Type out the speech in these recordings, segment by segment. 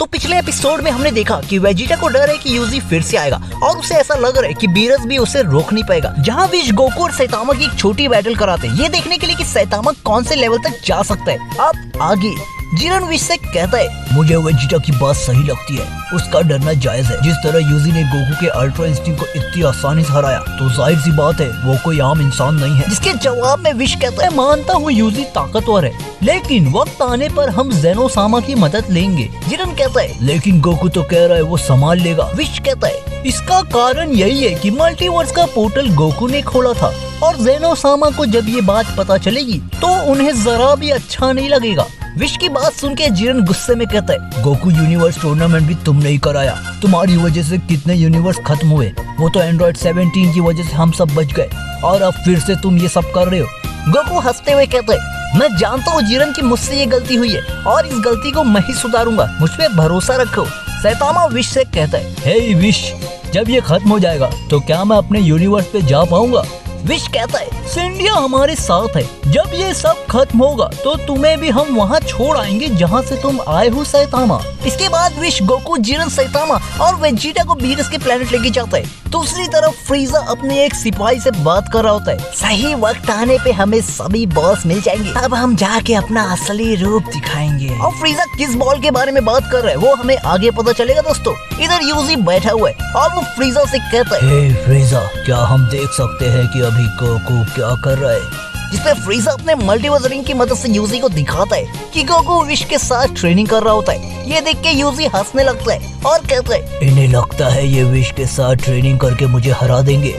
तो पिछले एपिसोड में हमने देखा कि वेजिटा को डर है कि यूजी फिर से आएगा और उसे ऐसा लग रहा है कि बीरस भी उसे रोक नहीं पाएगा। जहाँ विश गोकू और सैतामा की एक छोटी बैटल कराते हैं, ये देखने के लिए कि सैतामा कौन से लेवल तक जा सकता है। अब आगे जिरन विश से कहता है, मुझे वेजिटा की बात सही लगती है, उसका डरना जायज है। जिस तरह यूजी ने गोकू के अल्ट्रा इंस्टिंक्ट को इतनी आसानी से हराया, तो जाहिर सी बात है वो कोई आम इंसान नहीं है। जिसके जवाब में विश कहता है, मानता हूँ यूजी ताकतवर है, लेकिन वक्त आने पर हम ज़ेनोसामा की मदद लेंगे। जिरन कहता है, लेकिन गोकू तो कह रहा है वो संभाल लेगा। विश कहता है, इसका कारण यही है कि मल्टीवर्स का पोर्टल गोकू ने खोला था और ज़ेनोसामा को जब ये बात पता चलेगी तो उन्हें जरा भी अच्छा नहीं लगेगा। विश की बात सुन के जिरन गुस्से में कहता है, गोकू यूनिवर्स टूर्नामेंट भी तुमने ही कराया, तुम्हारी वजह से कितने यूनिवर्स खत्म हुए, वो तो एंड्रॉइड 17 की वजह से हम सब बच गए और अब फिर से तुम ये सब कर रहे हो। गोकू हंसते हुए कहता है, मैं जानता हूँ जिरन की मुझसे ये गलती हुई है और इस गलती को मैं ही सुधारूंगा, मुझ पे भरोसा रखो। सैतामा विश से कहता है, हे विश, जब ये खत्म हो जाएगा तो क्या मैं अपने यूनिवर्स पे जा पाऊंगा? विश कहता है, सिंडिया हमारे साथ है, जब ये सब खत्म होगा तो तुम्हें भी हम वहाँ छोड़ आएंगे जहाँ से तुम आए हो सैतामा। इसके बाद विश गोकू, जिरन, सैतामा और वेजिटा को बीरस के प्लेनेट लेके जाता है। दूसरी तरफ फ्रीजा अपने एक सिपाही से बात कर रहा होता है, सही वक्त आने पे हमें सभी बॉस मिल जाएंगे, अब हम जाके अपना असली रूप दिखाएंगे। और फ्रीजा किस बॉल के बारे में बात कर रहा है वो हमें आगे पता चलेगा दोस्तों। इधर यूजी बैठा हुआ है और वो फ्रीजा से कहता है, हे फ्रीजा, क्या हम देख सकते हैं कि अभी गोकू क्या कर रहा है? जिसपे फ्रीजा अपने मल्टीवर्स रिंग की मदद से यूजी को दिखाता है कि गोकू विश के साथ ट्रेनिंग कर रहा होता है। ये देख के यूजी हंसने लगता है और कहता है, इन्हें लगता है ये विश के साथ ट्रेनिंग करके मुझे हरा देंगे,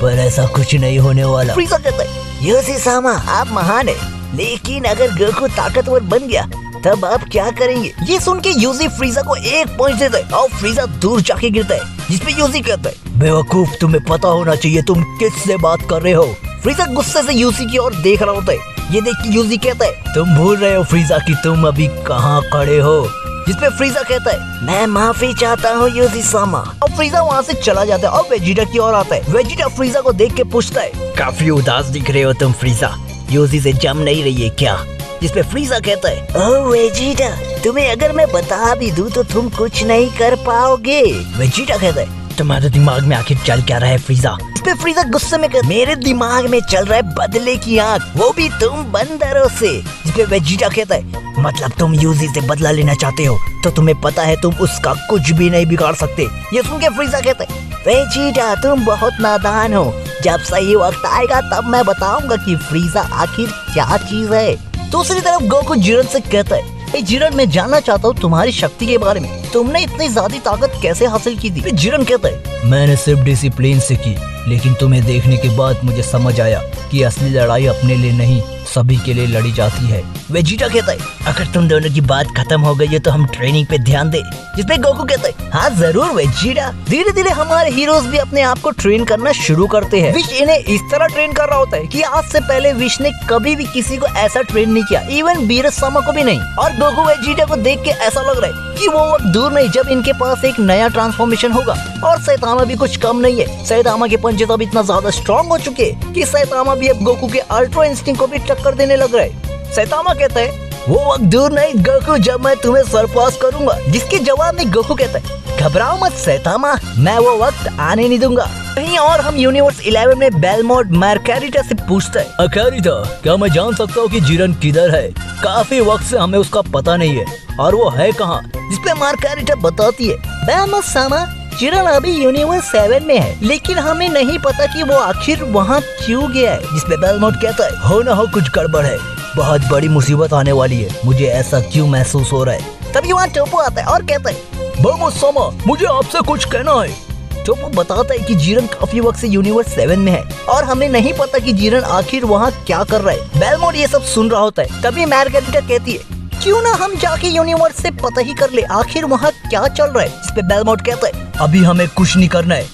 पर ऐसा कुछ नहीं होने वाला। फ्रीजा कहता है, यूजी सामा आप महान है, लेकिन अगर गोकू ताकतवर बन गया तब आप क्या करेंगे? ये सुन के यूजी फ्रीजा को एक पॉइंट देता है और फ्रीजा दूर जाके गिरता है। जिसपे यूजी कहता है, बेवकूफ, तुम्हें पता होना चाहिए तुम किससे बात कर रहे हो। फ्रीजा गुस्से से यूजी की ओर देख रहा होता है। ये देख के यूजी कहता है, तुम भूल रहे हो फ्रीजा कि तुम अभी कहाँ खड़े हो। जिसपे फ्रीजा कहता है, मैं माफी चाहता हूँ यूजी सामा। और फ्रीजा वहाँ से चला जाता है और वेजिटा की ओर आता है। वेजिटा फ्रीजा को देख के पूछता है, काफी उदास दिख रहे हो तुम फ्रीजा, यूजी से जम नहीं रही है क्या? जिसपे फ्रीजा कहता है, ओह वेजिटा, तुम्हें अगर मैं बता भी दूं तो तुम कुछ नहीं कर पाओगे। वेजिटा कहता है, तुम्हारे दिमाग में आखिर चल क्या रहा है फ्रीजा? इसपे फ्रीजा गुस्से में कहता है, मेरे दिमाग में चल रहा है बदले की आंख, वो भी तुम बंदरों से। जिसपे वेजिटा कहता है, मतलब तुम यूजी से बदला लेना चाहते हो, तो तुम्हें पता है तुम उसका कुछ भी नहीं बिगाड़ सकते। ये सुन के फ्रीजा कहता है, वेजिटा तुम बहुत नादान हो, जब सही वक्त आएगा तब मैं बताऊंगा कि फ्रीजा आखिर क्या चीज है। दूसरी तरफ गोकू जिरन से कहता है, जिरन मैं जानना चाहता हूँ तुम्हारी शक्ति के बारे में, तुमने इतनी ज्यादा ताकत कैसे हासिल की थी? जिरन कहता है, मैंने सिर्फ डिसिप्लिन से की, लेकिन तुम्हें देखने के बाद मुझे समझ आया कि असली लड़ाई अपने लिए नहीं सभी के लिए लड़ी जाती है। वेजिटा कहता है, अगर तुम दोनों की बात खत्म हो गई है तो हम ट्रेनिंग पे ध्यान दे। जिसपे गोकू कहता है, हाँ जरूर वेजिटा, धीरे धीरे हमारे हीरोज भी अपने आप को ट्रेन करना शुरू करते हैं। विश इन्हें इस तरह ट्रेन कर रहा होता है कि आज से पहले विश ने कभी भी किसी को ऐसा ट्रेन नहीं किया, इवन बीरस सामा को भी नहीं। और गोकू वेजिटा को देख के ऐसा लग रहा है कि वो वक्त दूर नहीं जब इनके पास एक नया ट्रांसफॉर्मेशन होगा। और सैतामा भी कुछ कम नहीं है, सैतामा के पंचे अब इतना ज्यादा स्ट्रॉन्ग हो चुके हैं कि सैतामा भी अब गोकू के अल्ट्रा इंस्टिंक्ट को भी टक्कर देने लग रहा है। सैतामा कहता है, वो वक्त दूर नहीं गोकू जब मैं तुम्हें सरपास करूंगा। जिसके जवाब में गोकू कहता है, घबराओ मत सैतामा, मैं वो वक्त आने नहीं दूंगा। कहीं और हम यूनिवर्स 11 में बेलमोट मार्केरिटा से पूछता है, अकारिटा, क्या मैं जान सकता हूँ कि जिरन किधर है? काफी वक्त से हमें उसका पता नहीं है और वो है कहाँ? जिसपे मार्केरिटा बताती है, बेलमोट सामा, जिरन अभी यूनिवर्स 7 में है, लेकिन हमें नहीं पता कि वो आखिर वहाँ क्यों गया है। जिसपे बेलमोट कहता है, हो ना हो कुछ गड़बड़ है, बहुत बड़ी मुसीबत आने वाली है, मुझे ऐसा क्यों महसूस हो रहा है। तभी वहाँ टोपो आता है और कहता है, बेलमोट सामा, मुझे आपसे कुछ कहना है। टोपो बताता है कि जिरन काफी वक्त से यूनिवर्स 7 में है और हमें नहीं पता कि जिरन आखिर वहाँ क्या कर रहा है। बेलमोट ये सब सुन रहा होता है। तभी मार्केरिटा कहती है, क्यों ना हम जाके यूनिवर्स से पता ही कर ले आखिर वहाँ क्या चल रहा है। इस पे बेलमोट कहता है, अभी हमें कुछ नहीं करना है,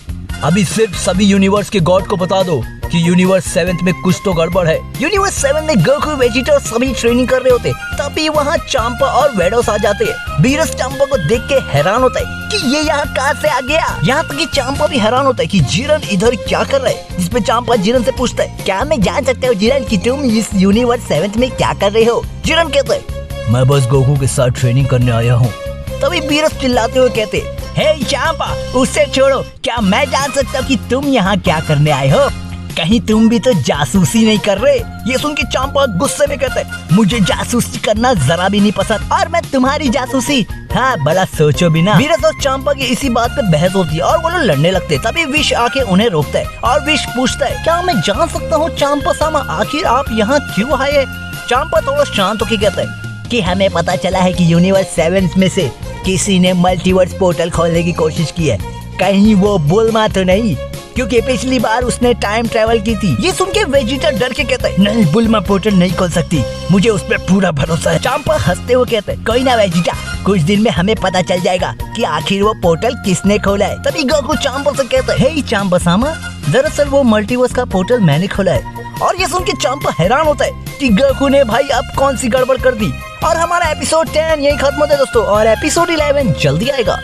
अभी सिर्फ सभी यूनिवर्स के गॉड को बता दो कि यूनिवर्स 7 में कुछ तो गड़बड़ है। यूनिवर्स 7 में गोकू, वेजिटा और सभी ट्रेनिंग कर रहे होते, तभी वहाँ चांपा और वेडोस आ जाते हैं। बीरस चांपा को देख के हैरान होता है कि ये यहाँ कहाँ से आ गया। यहाँ तक कि चांपा भी हैरान होता है कि जिरन इधर क्या कर रहा है। जिसपे चांपा जिरन से पूछता है, क्या मैं जान सकता हूँ जिरन कि तुम इस यूनिवर्स 7 में क्या कर रहे हो? जिरन कहता है, मैं बस गोकू के साथ ट्रेनिंग करने आया हूँ, तभी बीरस चिल्लाते हुए कहते, हे चांपा, उससे छोड़ो, क्या मैं जान सकता हूँ कि तुम यहाँ क्या करने आए हो? कहीं तुम भी तो जासूसी नहीं कर रहे? ये सुन के चांपा गुस्से में कहते, मुझे जासूसी करना जरा भी नहीं पसंद और मैं तुम्हारी जासूसी, हाँ बड़ा सोचो भी ना। बीरस और चांपा की इसी बात पे बहस होती है और वो लोग लड़ने लगते। तभी विश आके उन्हें रोकता है और विश पूछता है, क्या मैं जान सकता हूँ चांपा सामा, आखिर आप यहाँ क्यों आए? चांपा थोड़ा शांत होकर कहता है कि हमें पता चला है कि यूनिवर्स 7 में से किसी ने मल्टीवर्स पोर्टल खोलने की कोशिश की है। कहीं वो बुल्मा तो नहीं, क्योंकि पिछली बार उसने टाइम ट्रेवल की थी। ये सुन के वेजिटा डर के कहता है, नहीं, बुल्मा पोर्टल नहीं खोल सकती, मुझे उस पर पूरा भरोसा है। चांपा हंसते हुए कहते हैं, कोई ना वेजिटा, कुछ दिन में हमें पता चल जाएगा कि आखिर वो पोर्टल किसने खोला है। तभी गोकू चांपा से कहता है, हे चांपा सामा, दरअसल वो मल्टीवर्स का पोर्टल मैंने खोला है। और ये सुन के चांपा हैरान होता है कि गोकू ने भाई अब कौन सी गड़बड़ कर दी। और हमारा एपिसोड 10 यही खत्म होता है दोस्तों, और एपिसोड 11 जल्दी आएगा।